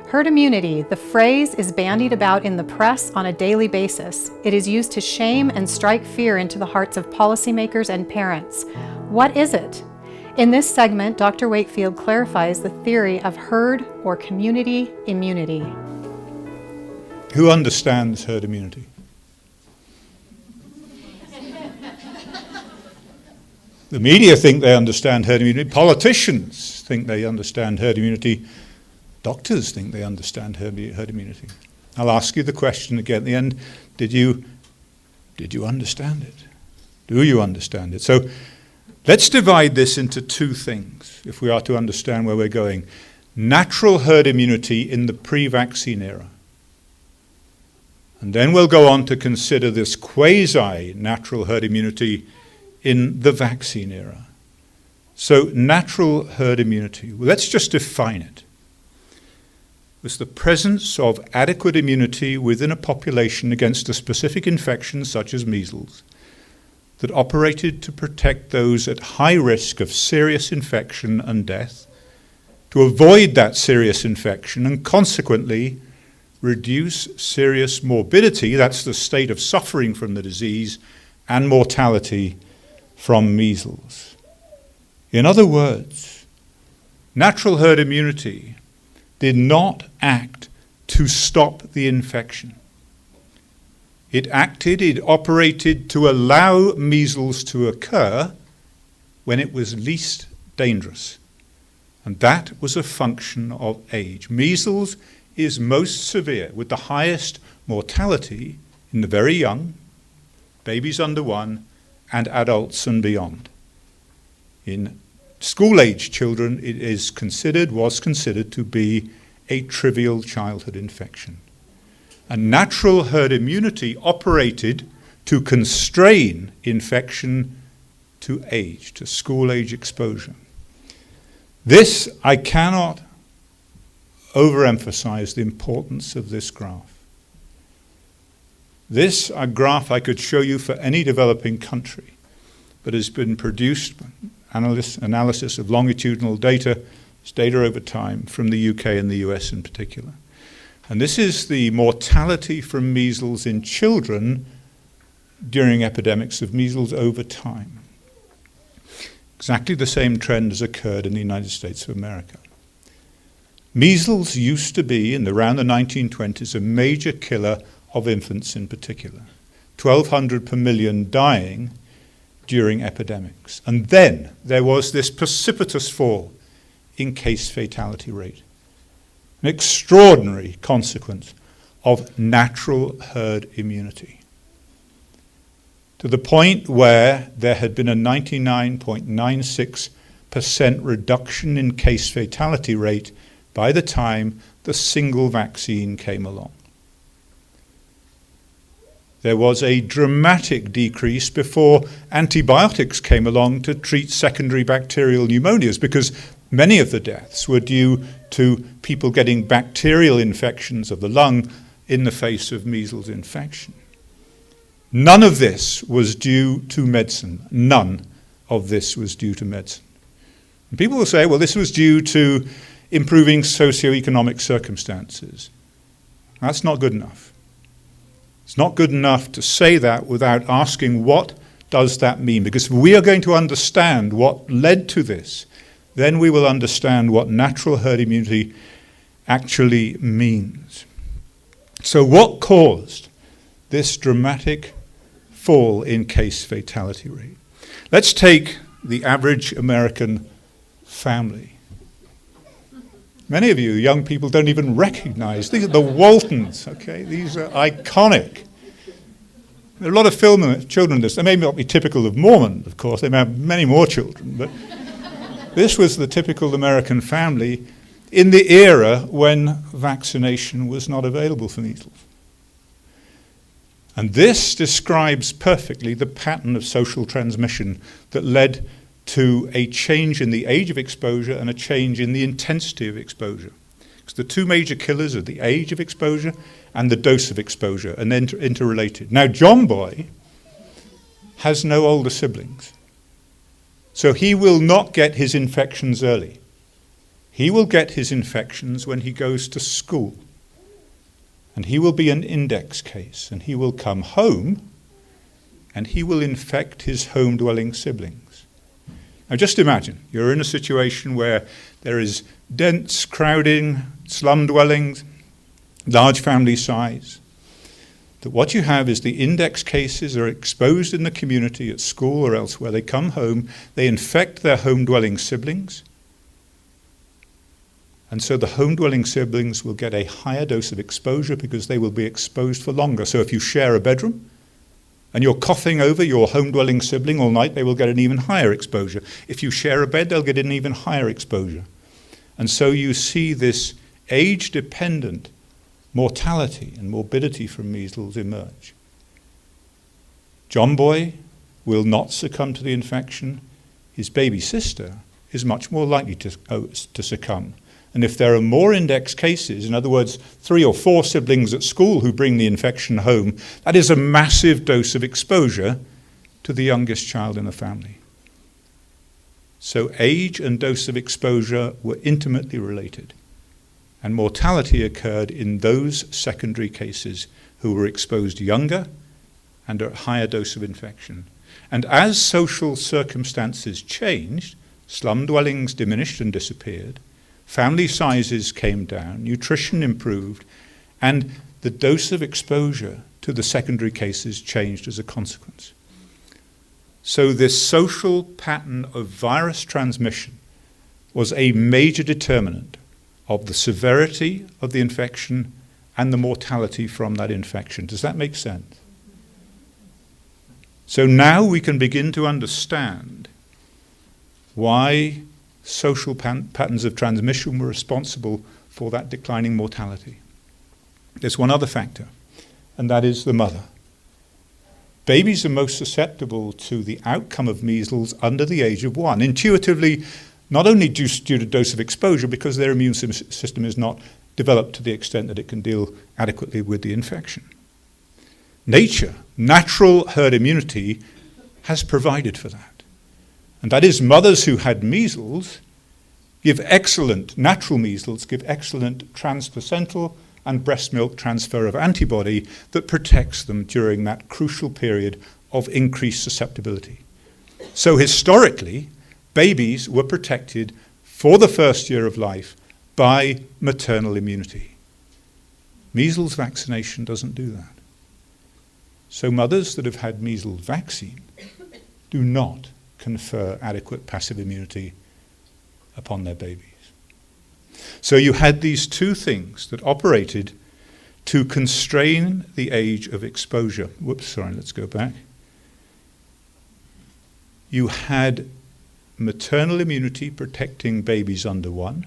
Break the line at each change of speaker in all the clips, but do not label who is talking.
Herd immunity, the phrase, is bandied about in the press on a daily basis. It is used to shame and strike fear into the hearts of policymakers and parents. What is it? In this segment, Dr. Wakefield clarifies the theory of herd or community immunity.
Who understands herd immunity? The media think they understand herd immunity. Politicians think they understand herd immunity. Doctors think they understand herd immunity. I'll ask you the question again at the end. Did you understand it? Do you understand it? So let's divide this into two things if we are to understand where we're going. Natural herd immunity in the pre-vaccine era. And then we'll go on to consider this quasi-natural herd immunity in the vaccine era. So natural herd immunity, well, let's just define it. Was the presence of adequate immunity within a population against a specific infection such as measles that operated to protect those at high risk of serious infection and death, to avoid that serious infection and consequently reduce serious morbidity, that's the state of suffering from the disease, and mortality from measles. In other words, natural herd immunity did not act to stop the infection. It operated to allow measles to occur when it was least dangerous. And that was a function of age. Measles is most severe, with the highest mortality in the very young, babies under 1, and adults and beyond. In school-age children, it was considered to be a trivial childhood infection. And natural herd immunity operated to constrain infection to age, to school-age exposure. This, I cannot overemphasize the importance of this graph. This graph I could show you for any developing country, but has been produced by analysis of longitudinal data, it's data over time from the UK and the US in particular. And this is the mortality from measles in children during epidemics of measles over time. Exactly the same trend has occurred in the United States of America. Measles used to be, around the 1920s, a major killer of infants in particular. 1,200 per million dying during epidemics. And then there was this precipitous fall in case fatality rate. An extraordinary consequence of natural herd immunity. To the point where there had been a 99.96% reduction in case fatality rate by the time the single vaccine came along. There was a dramatic decrease before antibiotics came along to treat secondary bacterial pneumonias, because many of the deaths were due to people getting bacterial infections of the lung in the face of measles infection. None of this was due to medicine. None of this was due to medicine. And people will say, well, this was due to improving socioeconomic circumstances. That's not good enough. It's not good enough to say that without asking, what does that mean? Because if we are going to understand what led to this, then we will understand what natural herd immunity actually means. So what caused this dramatic fall in case fatality rate? Let's take the average American family. Many of you young people don't even recognize. These are the Waltons, okay? These are iconic. There are a lot of children in this. They may not be typical of Mormon, of course. They may have many more children. But this was the typical American family in the era when vaccination was not available for measles. And this describes perfectly the pattern of social transmission that led to a change in the age of exposure and a change in the intensity of exposure. Because the two major killers are the age of exposure and the dose of exposure, and then interrelated. Now, John Boy has no older siblings, so he will not get his infections early. He will get his infections when he goes to school. And he will be an index case. And he will come home and he will infect his home-dwelling siblings. Now just imagine, you're in a situation where there is dense crowding, slum dwellings, large family size. That what you have is the index cases are exposed in the community at school or elsewhere. They come home, they infect their home-dwelling siblings. And so the home-dwelling siblings will get a higher dose of exposure because they will be exposed for longer. So if you share a bedroom and you're coughing over your home-dwelling sibling all night, they will get an even higher exposure. If you share a bed, they'll get an even higher exposure. And so you see this age-dependent mortality and morbidity from measles emerge. John Boy will not succumb to the infection. His baby sister is much more likely to succumb. And if there are more index cases, in other words, 3 or 4 siblings at school who bring the infection home, that is a massive dose of exposure to the youngest child in the family. So age and dose of exposure were intimately related. And mortality occurred in those secondary cases who were exposed younger and at a higher dose of infection. And as social circumstances changed, slum dwellings diminished and disappeared, family sizes came down, nutrition improved, and the dose of exposure to the secondary cases changed as a consequence. So this social pattern of virus transmission was a major determinant of the severity of the infection and the mortality from that infection. Does that make sense? So now we can begin to understand why social patterns of transmission were responsible for that declining mortality. There's one other factor, and that is the mother. Babies are most susceptible to the outcome of measles under the age of 1. Intuitively, not only due to dose of exposure, because their immune system is not developed to the extent that it can deal adequately with the infection. Nature, natural herd immunity, has provided for that. And that is, mothers who had measles give excellent, natural measles give excellent transplacental and breast milk transfer of antibody that protects them during that crucial period of increased susceptibility. So historically, babies were protected for the first year of life by maternal immunity. Measles vaccination doesn't do that. So mothers that have had measles vaccine do not confer adequate passive immunity upon their babies. So you had these two things that operated to constrain the age of exposure. Let's go back. You had maternal immunity protecting babies under 1,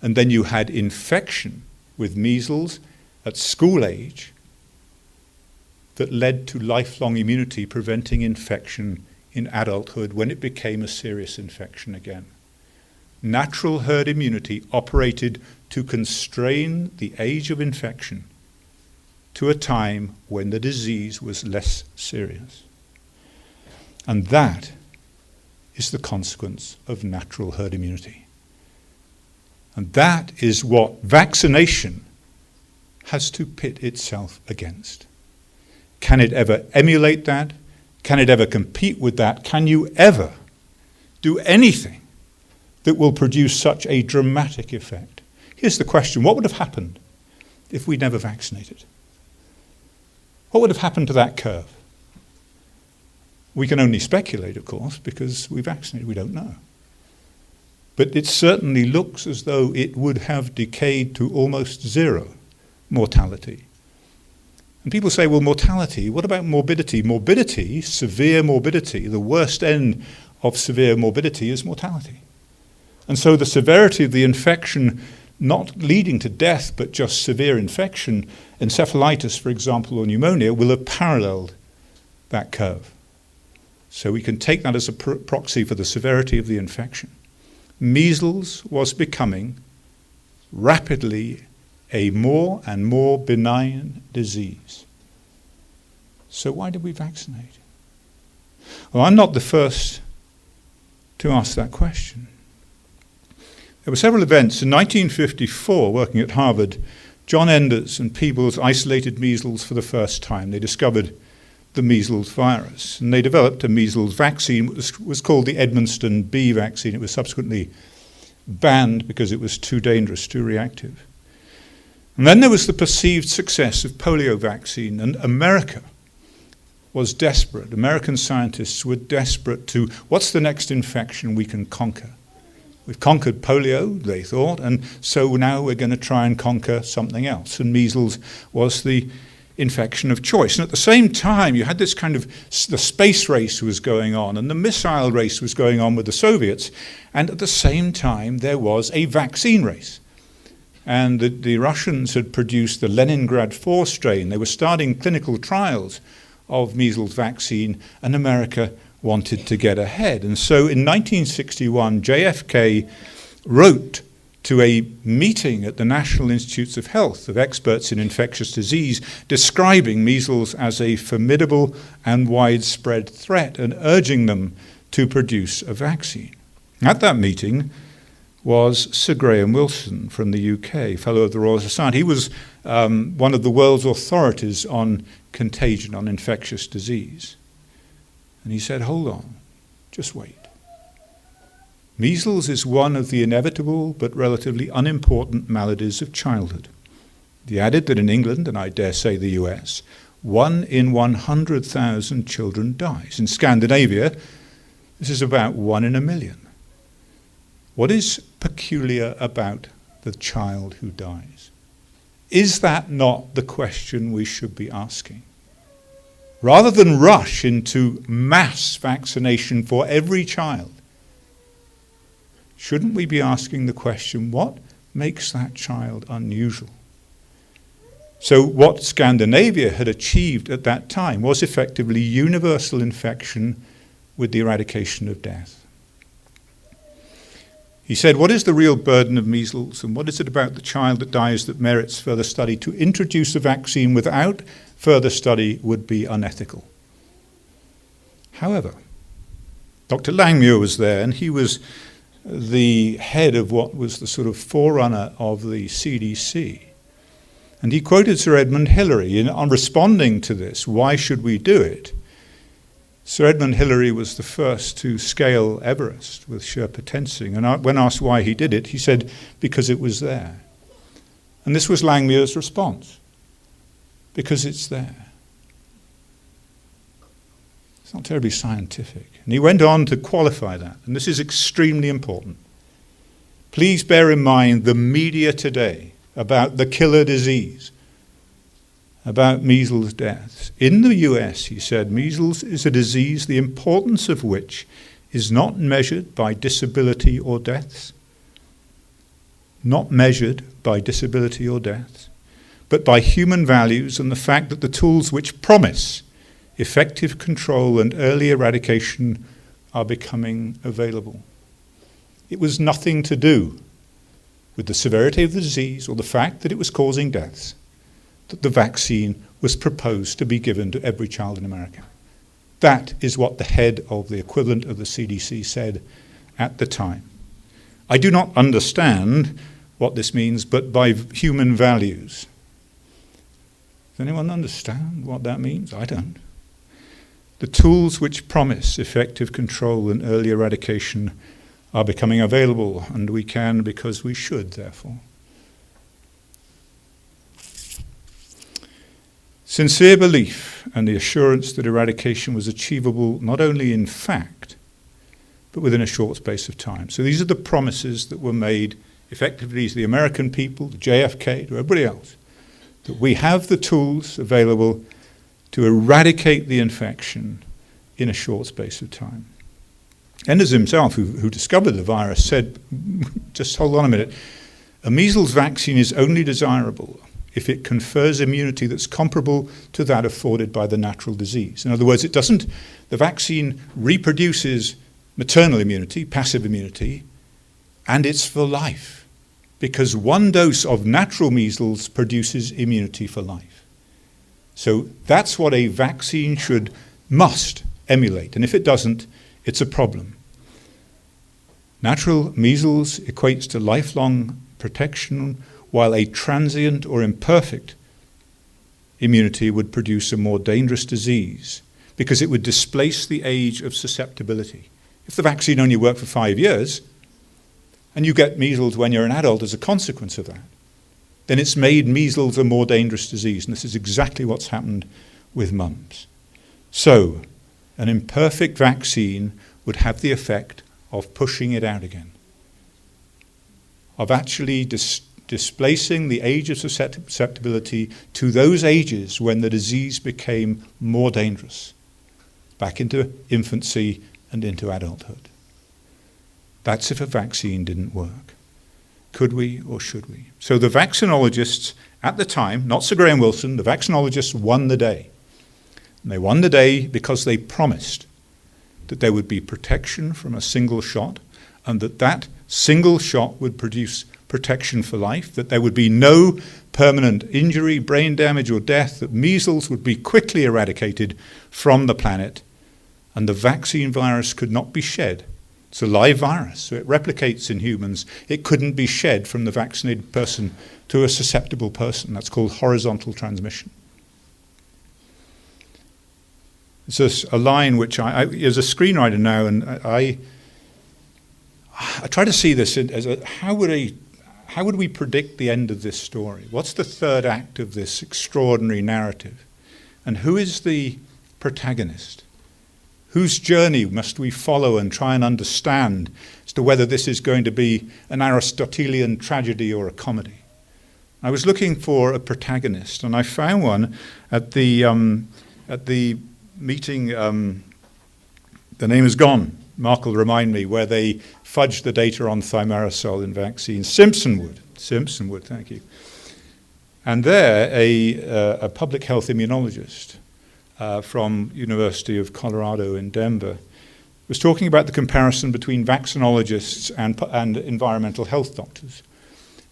and then you had infection with measles at school age that led to lifelong immunity preventing infection in adulthood when it became a serious infection again. Natural herd immunity operated to constrain the age of infection to a time when the disease was less serious. And that is the consequence of natural herd immunity. And that is what vaccination has to pit itself against. Can it ever emulate that? Can it ever compete with that? Can you ever do anything that will produce such a dramatic effect? Here's the question: what would have happened if we never vaccinated? What would have happened to that curve? We can only speculate, of course, because we vaccinated, we don't know. But it certainly looks as though it would have decayed to almost zero mortality. And people say, well, mortality, what about morbidity? Morbidity, severe morbidity, the worst end of severe morbidity is mortality. And so the severity of the infection, not leading to death, but just severe infection, encephalitis, for example, or pneumonia, will have paralleled that curve. So we can take that as a proxy for the severity of the infection. Measles was becoming rapidly a more and more benign disease. So why did we vaccinate? Well, I'm not the first to ask that question. There were several events. In 1954, working at Harvard, John Enders and Peebles isolated measles for the first time. They discovered the measles virus, and they developed a measles vaccine, which was called the Edmundston B vaccine. It was subsequently banned because it was too dangerous, too reactive. And then there was the perceived success of polio vaccine, and America was desperate. American scientists were desperate to, what's the next infection we can conquer? We've conquered polio, they thought, and so now we're going to try and conquer something else. And measles was the infection of choice. And at the same time, you had this kind of, the space race was going on, and the missile race was going on with the Soviets, and at the same time, there was a vaccine race. And the Russians had produced the Leningrad 4 strain. They were starting clinical trials of measles vaccine, and America wanted to get ahead. And so in 1961, JFK wrote to a meeting at the National Institutes of Health of experts in infectious disease, describing measles as a formidable and widespread threat and urging them to produce a vaccine. At that meeting was Sir Graham Wilson from the UK, Fellow of the Royal Society. He was one of the world's authorities on contagion, on infectious disease. And he said, hold on, just wait. Measles is one of the inevitable but relatively unimportant maladies of childhood. He added that in England, and I dare say the US, 1 in 100,000 children dies. In Scandinavia, this is about 1 in a million. What is peculiar about the child who dies? Is that not the question we should be asking? Rather than rush into mass vaccination for every child, shouldn't we be asking the question, what makes that child unusual? So what Scandinavia had achieved at that time was effectively universal infection with the eradication of death. He said, what is the real burden of measles, and what is it about the child that dies that merits further study? To introduce a vaccine without further study would be unethical. However, Dr. Langmuir was there, and he was the head of what was the sort of forerunner of the CDC. And he quoted Sir Edmund Hillary on responding to this, why should we do it? Sir Edmund Hillary was the first to scale Everest with Sherpa Tenzing, and when asked why he did it, he said, because it was there. And this was Langmuir's response, because it's there. It's not terribly scientific. And he went on to qualify that, and this is extremely important. Please bear in mind the media today about the killer disease, about measles deaths. In the US, he said, measles is a disease the importance of which is not measured by disability or deaths, not measured by disability or deaths, but by human values and the fact that the tools which promise effective control and early eradication are becoming available. It was nothing to do with the severity of the disease or the fact that it was causing deaths, that the vaccine was proposed to be given to every child in America. That is what the head of the equivalent of the CDC said at the time. I do not understand what this means, but by human values. Does anyone understand what that means? I don't. The tools which promise effective control and early eradication are becoming available, and we can because we should, therefore. Sincere belief and the assurance that eradication was achievable not only in fact, but within a short space of time. So these are the promises that were made effectively to the American people, to JFK, to everybody else, that we have the tools available to eradicate the infection in a short space of time. Enders himself, who discovered the virus, said, just hold on a minute, a measles vaccine is only desirable if it confers immunity that's comparable to that afforded by the natural disease. In other words, the vaccine reproduces maternal immunity, passive immunity, and it's for life, because one dose of natural measles produces immunity for life. So that's what a vaccine must emulate, and if it doesn't, it's a problem. Natural measles equates to lifelong protection, while a transient or imperfect immunity would produce a more dangerous disease because it would displace the age of susceptibility. If the vaccine only worked for 5 years, and you get measles when you're an adult as a consequence of that, then it's made measles a more dangerous disease. And this is exactly what's happened with mumps. So, an imperfect vaccine would have the effect of pushing it out again, of actually displacing the age of susceptibility to those ages when the disease became more dangerous, back into infancy and into adulthood. That's if a vaccine didn't work. Could we or should we? So the vaccinologists at the time, not Sir Graham Wilson, the vaccinologists won the day. And they won the day because they promised that there would be protection from a single shot, and that single shot would produce protection for life, that there would be no permanent injury, brain damage or death, that measles would be quickly eradicated from the planet, and the vaccine virus could not be shed. It's a live virus, so it replicates in humans. It couldn't be shed from the vaccinated person to a susceptible person. That's called horizontal transmission. It's a line which as a screenwriter now, and I try to see this as how would we predict the end of this story? What's the third act of this extraordinary narrative? And who is the protagonist? Whose journey must we follow and try and understand as to whether this is going to be an Aristotelian tragedy or a comedy? I was looking for a protagonist, and I found one at the meeting. The name is gone. Mark will remind me, where they fudged the data on thimerosal in vaccines. Simpson Wood, thank you. And there, a public health immunologist from University of Colorado in Denver was talking about the comparison between vaccinologists and environmental health doctors.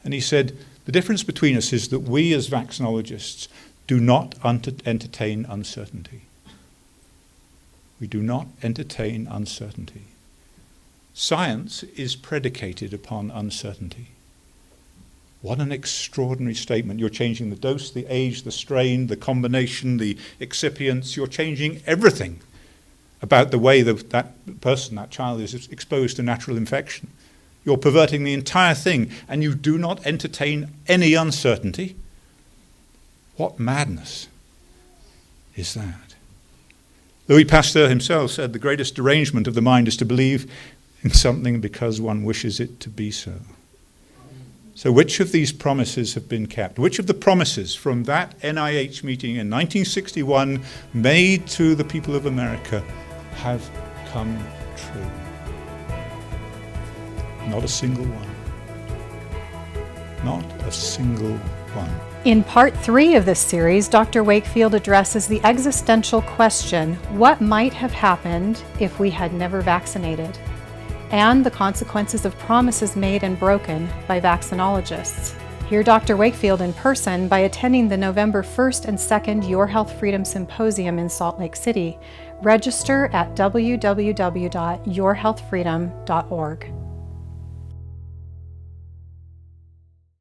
And he said, the difference between us is that we as vaccinologists do not entertain uncertainty. We do not entertain uncertainty. Science is predicated upon uncertainty. What an extraordinary statement. You're changing the dose, the age, the strain, the combination, the excipients. You're changing everything about the way that person, that child, is exposed to natural infection. You're perverting the entire thing, and you do not entertain any uncertainty. What madness is that? Louis Pasteur himself said the greatest derangement of the mind is to believe in something because one wishes it to be so. So which of these promises have been kept? Which of the promises from that NIH meeting in 1961 made to the people of America have come true? Not a single one. Not a single one.
In part 3 of this series, Dr. Wakefield addresses the existential question, what might have happened if we had never vaccinated? And the consequences of promises made and broken by vaccinologists. Hear Dr. Wakefield in person by attending the November 1st and 2nd Your Health Freedom Symposium in Salt Lake City. Register at www.yourhealthfreedom.org.